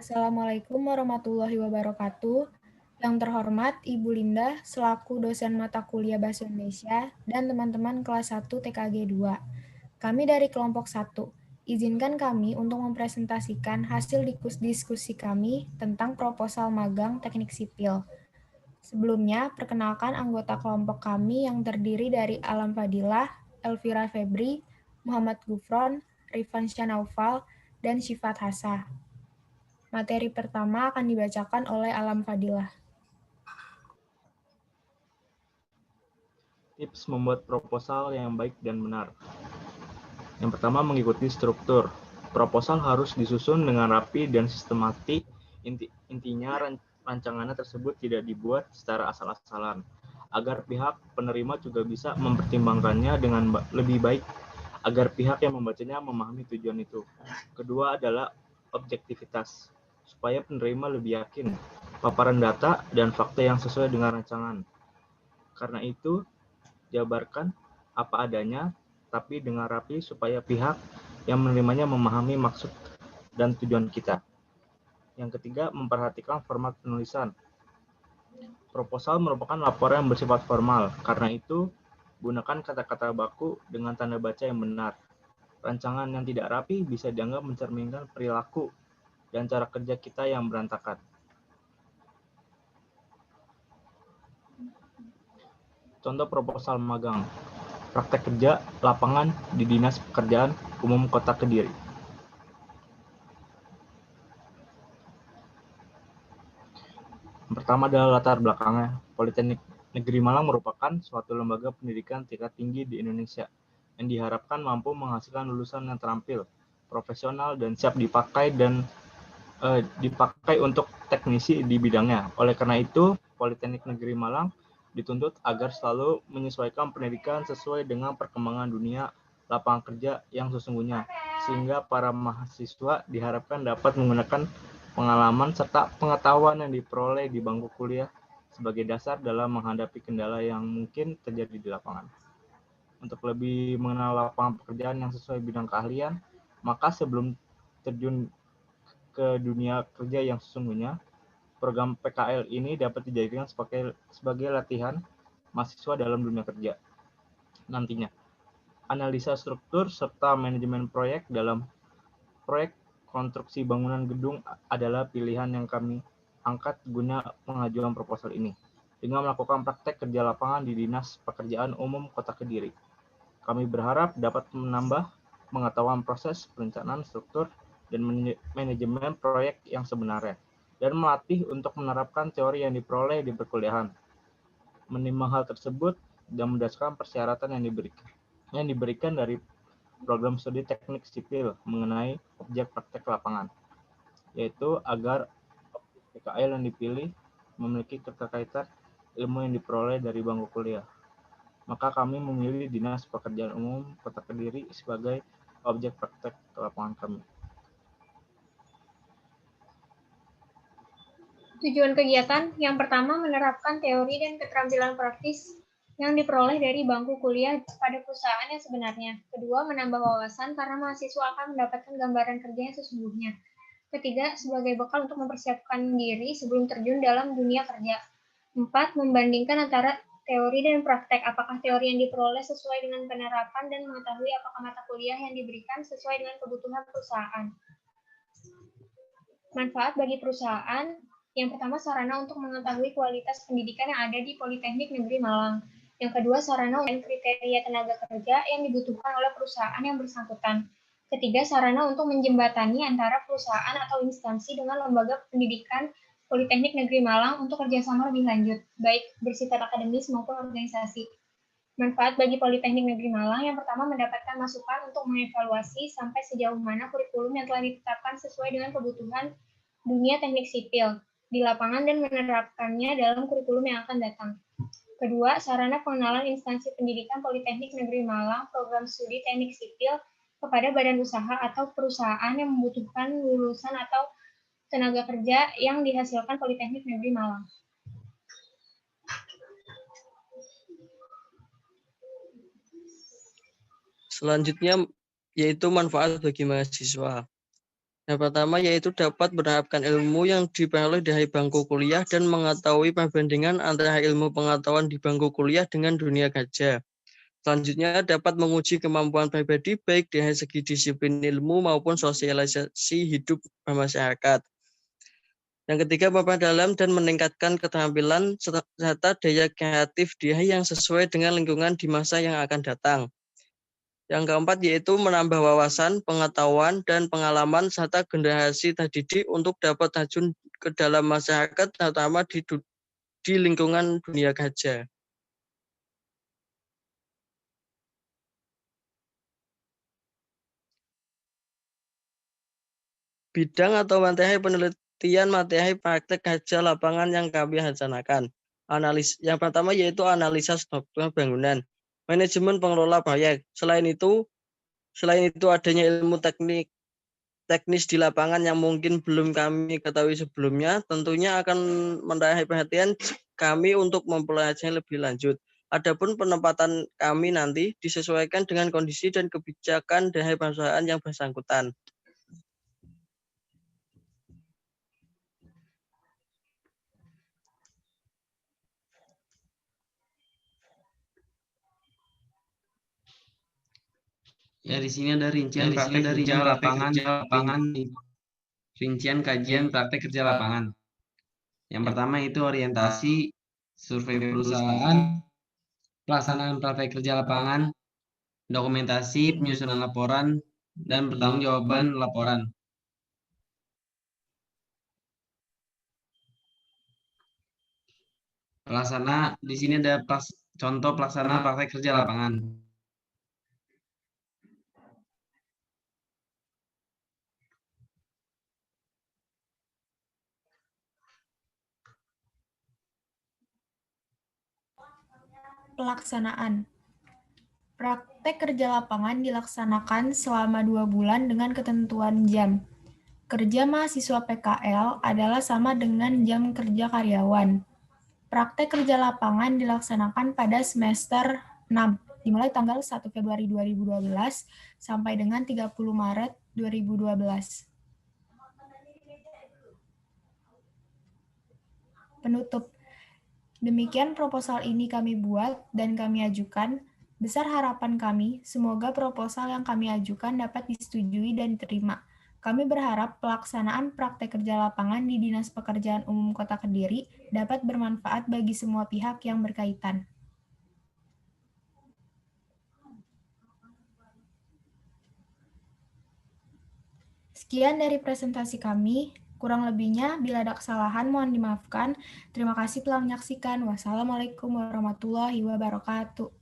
Assalamualaikum warahmatullahi wabarakatuh. Yang terhormat Ibu Linda selaku dosen mata kuliah Bahasa Indonesia dan teman-teman kelas 1 TKG 2. Kami dari kelompok 1. Izinkan kami untuk mempresentasikan hasil diskusi kami tentang proposal magang teknik sipil. Sebelumnya, perkenalkan anggota kelompok kami yang terdiri dari Alam Fadilah, Elvira Febri, Muhammad Gufron, Rifan Syanaufal, dan Syifat Hasah. Materi pertama akan dibacakan oleh Alam Fadilah. Tips membuat proposal yang baik dan benar. Yang pertama, mengikuti struktur. Proposal harus disusun dengan rapi dan sistematik. Intinya, rancangannya tersebut tidak dibuat secara asal-asalan, agar pihak penerima juga bisa mempertimbangkannya dengan lebih baik, agar pihak yang membacanya memahami tujuan itu. Kedua adalah objektivitas, supaya penerima lebih yakin paparan data dan fakta yang sesuai dengan rancangan. Karena itu, jabarkan apa adanya, tapi dengan rapi supaya pihak yang menerimanya memahami maksud dan tujuan kita. Yang ketiga, memperhatikan format penulisan. Proposal merupakan laporan yang bersifat formal, karena itu gunakan kata-kata baku dengan tanda baca yang benar. Rancangan yang tidak rapi bisa dianggap mencerminkan perilaku dan cara kerja kita yang berantakan. Contoh proposal magang. Praktek kerja lapangan di Dinas Pekerjaan Umum Kota Kediri. Yang pertama adalah latar belakangnya. Politeknik Negeri Malang merupakan suatu lembaga pendidikan tingkat tinggi di Indonesia yang diharapkan mampu menghasilkan lulusan yang terampil, profesional, dan siap dipakai untuk teknisi di bidangnya. Oleh karena itu, Politeknik Negeri Malang dituntut agar selalu menyesuaikan pendidikan sesuai dengan perkembangan dunia lapangan kerja yang sesungguhnya, sehingga para mahasiswa diharapkan dapat menggunakan pengalaman serta pengetahuan yang diperoleh di bangku kuliah sebagai dasar dalam menghadapi kendala yang mungkin terjadi di lapangan. Untuk lebih mengenal lapangan pekerjaan yang sesuai bidang keahlian, maka sebelum terjun ke dunia kerja yang sesungguhnya, program PKL ini dapat dijadikan sebagai latihan mahasiswa dalam dunia kerja. Nantinya, analisa struktur serta manajemen proyek dalam proyek konstruksi bangunan gedung adalah pilihan yang kami angkat guna pengajuan proposal ini. Dengan melakukan praktek kerja lapangan di Dinas Pekerjaan Umum Kota Kediri, kami berharap dapat menambah pengetahuan proses perencanaan struktur dan manajemen proyek yang sebenarnya, dan melatih untuk menerapkan teori yang diperoleh di perkuliahan. Menimbang hal tersebut dan berdasarkan persyaratan yang diberikan dari program studi teknik sipil mengenai objek praktek lapangan, yaitu agar PKL yang dipilih memiliki keterkaitan ilmu yang diperoleh dari bangku kuliah. Maka kami memilih Dinas Pekerjaan Umum Kota Kediri sebagai objek praktek lapangan kami. Tujuan kegiatan yang pertama menerapkan teori dan keterampilan praktis yang diperoleh dari bangku kuliah pada perusahaan yang sebenarnya. Kedua, menambah wawasan karena mahasiswa akan mendapatkan gambaran kerja yang sesungguhnya. Ketiga, sebagai bekal untuk mempersiapkan diri sebelum terjun dalam dunia kerja. 4, membandingkan antara teori dan praktek. Apakah teori yang diperoleh sesuai dengan penerapan dan mengetahui apakah mata kuliah yang diberikan sesuai dengan kebutuhan perusahaan. Manfaat bagi perusahaan. Yang pertama, sarana untuk mengetahui kualitas pendidikan yang ada di Politeknik Negeri Malang. Yang kedua, sarana untuk kriteria tenaga kerja yang dibutuhkan oleh perusahaan yang bersangkutan. Ketiga, sarana untuk menjembatani antara perusahaan atau instansi dengan lembaga pendidikan Politeknik Negeri Malang untuk kerjasama lebih lanjut, baik bersifat akademis maupun organisasi. Manfaat bagi Politeknik Negeri Malang yang pertama, mendapatkan masukan untuk mengevaluasi sampai sejauh mana kurikulum yang telah ditetapkan sesuai dengan kebutuhan dunia teknik sipil di lapangan dan menerapkannya dalam kurikulum yang akan datang. Kedua, sarana pengenalan instansi pendidikan Politeknik Negeri Malang program studi teknik sipil kepada badan usaha atau perusahaan yang membutuhkan lulusan atau tenaga kerja yang dihasilkan Politeknik Negeri Malang. Selanjutnya yaitu manfaat bagi mahasiswa. Yang pertama yaitu dapat menerapkan ilmu yang diperoleh dari bangku kuliah dan mengetahui perbandingan antara ilmu pengetahuan di bangku kuliah dengan dunia kerja. Selanjutnya dapat menguji kemampuan pribadi baik dari segi disiplin ilmu maupun sosialisasi hidup bermasyarakat. Yang ketiga, memperdalam dan meningkatkan keterampilan serta daya kreatif diri yang sesuai dengan lingkungan di masa yang akan datang. Yang keempat yaitu menambah wawasan, pengetahuan, dan pengalaman serta generasi terdidik untuk dapat terjun ke dalam masyarakat, terutama di lingkungan dunia kerja. Bidang atau materi penelitian materi praktek kerja lapangan yang kami rencanakan. Yang pertama yaitu analisa struktur bangunan, manajemen pengelola proyek. Selain itu adanya ilmu teknis di lapangan yang mungkin belum kami ketahui sebelumnya, tentunya akan menarik perhatian kami untuk mempelajari lebih lanjut. Adapun penempatan kami nanti disesuaikan dengan kondisi dan kebijakan dari perusahaan yang bersangkutan. Ya, di sini ada rincian praktek kerja lapangan, rincian kajian praktek kerja lapangan. Yang pertama itu orientasi, survei perusahaan, pelaksanaan praktek kerja lapangan, dokumentasi, penyusunan laporan, dan pertanggungjawaban laporan. Di sini ada contoh pelaksanaan praktek kerja lapangan. Pelaksanaan. Praktek kerja lapangan dilaksanakan selama 2 bulan dengan ketentuan jam. Kerja mahasiswa PKL adalah sama dengan jam kerja karyawan. Praktek kerja lapangan dilaksanakan pada semester 6, dimulai tanggal 1 Februari 2012 sampai dengan 30 Maret 2012. Penutup. Demikian proposal ini kami buat dan kami ajukan. Besar harapan kami, semoga proposal yang kami ajukan dapat disetujui dan diterima. Kami berharap pelaksanaan praktek kerja lapangan di Dinas Pekerjaan Umum Kota Kediri dapat bermanfaat bagi semua pihak yang berkaitan. Sekian dari presentasi kami. Kurang lebihnya, bila ada kesalahan mohon dimaafkan. Terima kasih telah menyaksikan. Wassalamualaikum warahmatullahi wabarakatuh.